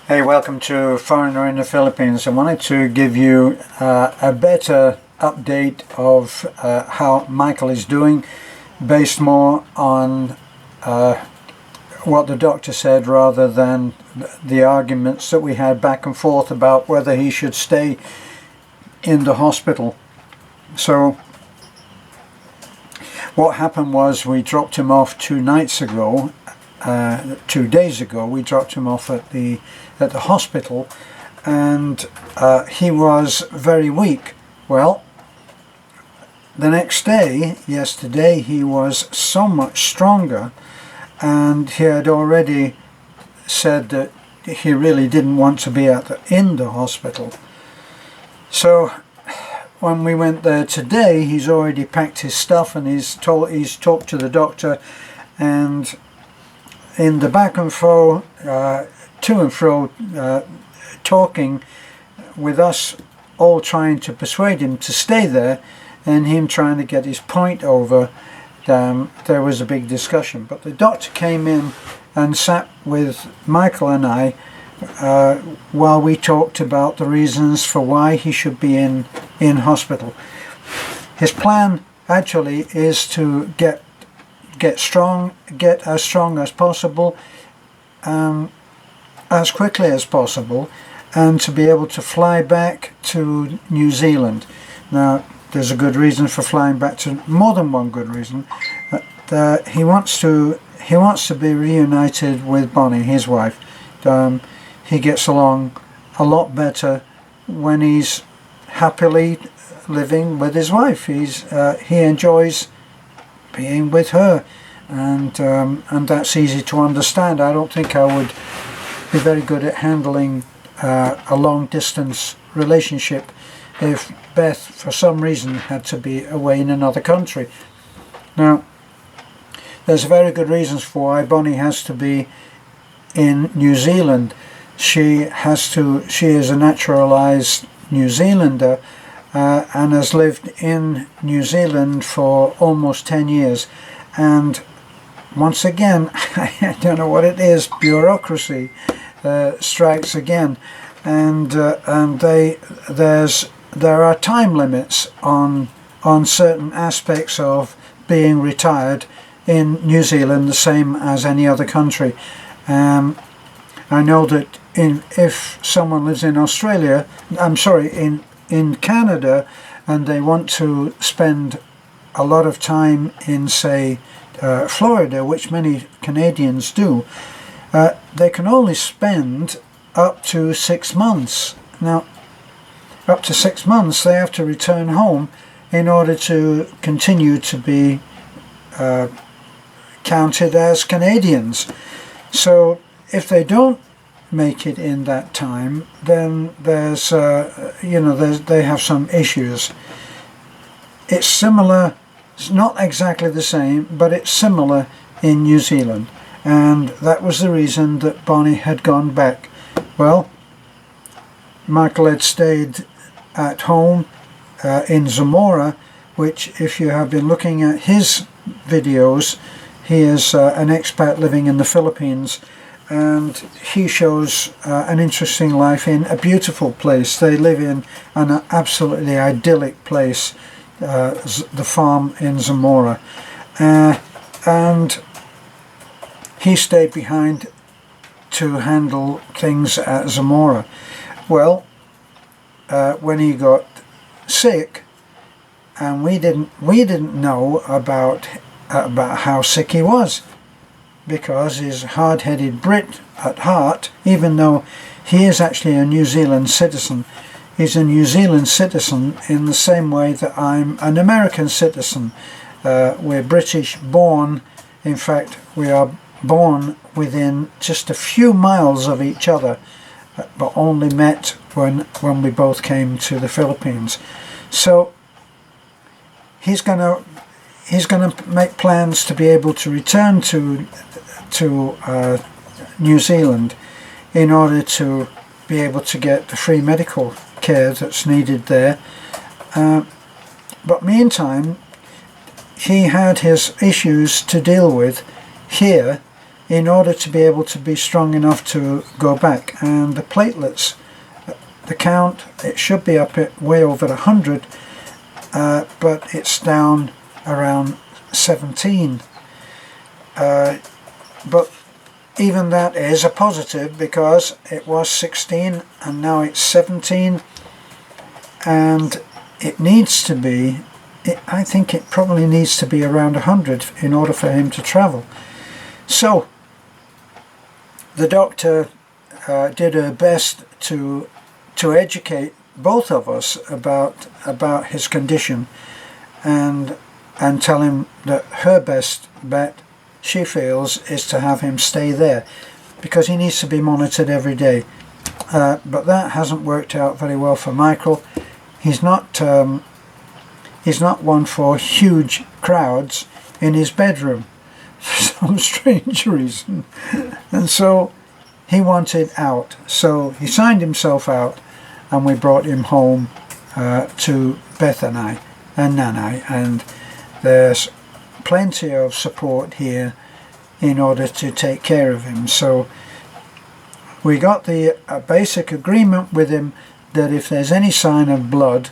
Hey, welcome to Foreigner in the Philippines. I wanted to give you a better update of how Michael is doing, based more on what the doctor said rather than the arguments that we had back and forth about whether he should stay in the hospital. So what happened was we dropped him off 2 nights ago. 2 days ago we dropped him off at the hospital, and he was very weak. Well, the next day, yesterday, he was so much stronger, and he had already said that he really didn't want to be in the hospital. So when we went there today, he's already packed his stuff and he's talked to the doctor, and in the back and fro, to and fro, talking with us, all trying to persuade him to stay there, and him trying to get his point over, there was a big discussion. But the doctor came in and sat with Michael and I while we talked about the reasons for why he should be in hospital. His plan actually is to get as strong as possible, as quickly as possible, and to be able to fly back to New Zealand. Now, there's a good reason for flying back, to more than one good reason. He wants to be reunited with Bonnie, his wife. He gets along a lot better when he's happily living with his wife. He enjoys being with her, and that's easy to understand. I don't think I would be very good at handling a long distance relationship if Beth for some reason had to be away in another country. Now, there's very good reasons for why Bonnie has to be in New Zealand. She is a naturalized New Zealander, and has lived in New Zealand for almost 10 years. And once again, I don't know what it is, bureaucracy strikes again, and there are time limits on certain aspects of being retired in New Zealand, the same as any other country. I know that if someone lives in Australia, in Canada, and they want to spend a lot of time in, say, Florida, which many Canadians do, they can only spend up to 6 months. Now, up to 6 months they have to return home in order to continue to be counted as Canadians. So if they don't make it in that time, then there's they have some issues. It's similar, it's not exactly the same, but it's similar in New Zealand, and that was the reason that Bonnie had gone back. Well, Michael had stayed at home in Zamora, which, if you have been looking at his videos, he is an expat living in the Philippines, and he shows an interesting life in a beautiful place. They live in an absolutely idyllic place, the farm in Zamora, and he stayed behind to handle things at Zamora. Well, when he got sick, and we didn't know about how sick he was, because he's a hard-headed Brit at heart, even though he is actually a New Zealand citizen. He's a New Zealand citizen in the same way that I'm an American citizen. We're British born. In fact, we are born within just a few miles of each other, but only met when we both came to the Philippines. So he's gonna make plans to be able to return to New Zealand in order to be able to get the free medical care that's needed there. But meantime, he had his issues to deal with here in order to be able to be strong enough to go back. And the platelets, the count, it should be up at way over 100, but it's down around 17. But even that is a positive, because it was 16 and now it's 17, and it needs to be, I think it probably needs to be around 100 in order for him to travel. So the doctor did her best to educate both of us about his condition, and tell him that her best bet, she feels, is to have him stay there, because he needs to be monitored every day. But that hasn't worked out very well for Michael. He's not one for huge crowds in his bedroom for some strange reason, and so he wanted out. So he signed himself out, and we brought him home to Beth and I and Nanai, and there's plenty of support here in order to take care of him. So we got the basic agreement with him that if there's any sign of blood,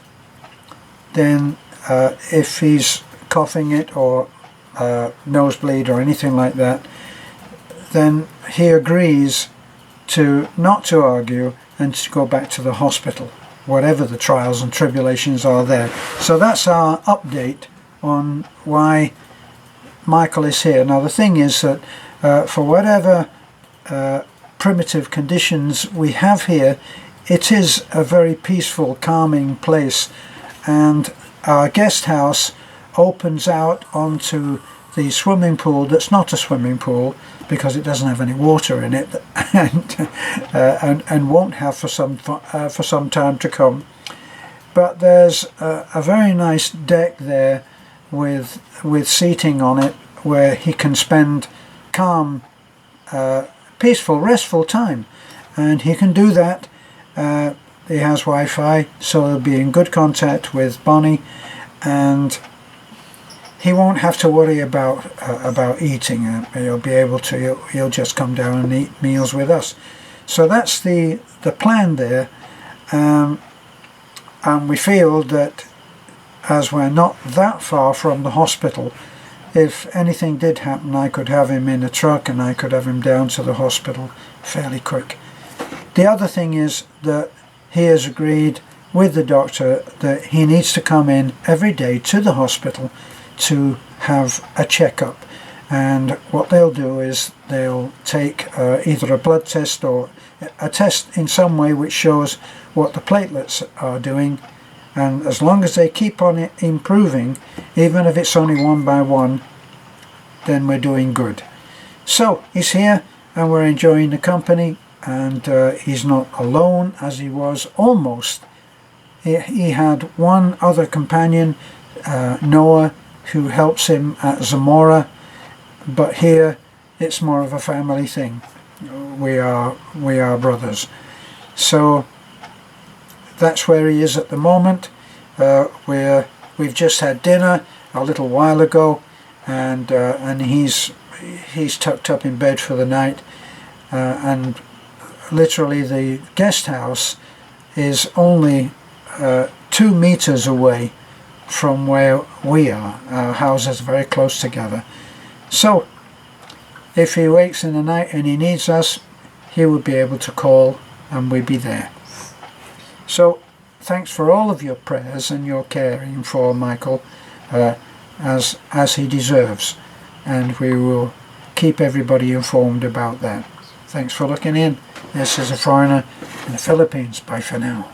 then if he's coughing it or nosebleed or anything like that, then he agrees to not to argue and to go back to the hospital, whatever the trials and tribulations are there. So that's our update on why Michael is here. Now the thing is that for whatever primitive conditions we have here, it is a very peaceful, calming place, and our guest house opens out onto the swimming pool that's not a swimming pool, because it doesn't have any water in it, and won't have for some time to come. But there's a very nice deck there with seating on it, where he can spend calm, peaceful, restful time, and he can do that. He has Wi-Fi, so he'll be in good contact with Bonnie, and he won't have to worry about eating. He'll be able to. He'll just come down and eat meals with us. So that's the plan there, and we feel that as we're not that far from the hospital, if anything did happen, I could have him in a truck and I could have him down to the hospital fairly quick. The other thing is that he has agreed with the doctor that he needs to come in every day to the hospital to have a checkup, and what they'll do is they'll take either a blood test or a test in some way which shows what the platelets are doing, and as long as they keep on it improving, even if it's only 1 by 1, then we're doing good. So he's here and we're enjoying the company, and he's not alone as he was almost. He had one other companion, Noah, who helps him at Zamora, but here it's more of a family thing. We are brothers. So that's where he is at the moment. We've just had dinner a little while ago, and he's tucked up in bed for the night, and literally the guest house is only 2 meters away from where we are. Our houses are very close together. So if he wakes in the night and he needs us, he would be able to call and we'd be there. So thanks for all of your prayers and your caring for Michael, as he deserves, and we will keep everybody informed about that. Thanks for looking in. This is a foreigner in the Philippines. Bye for now.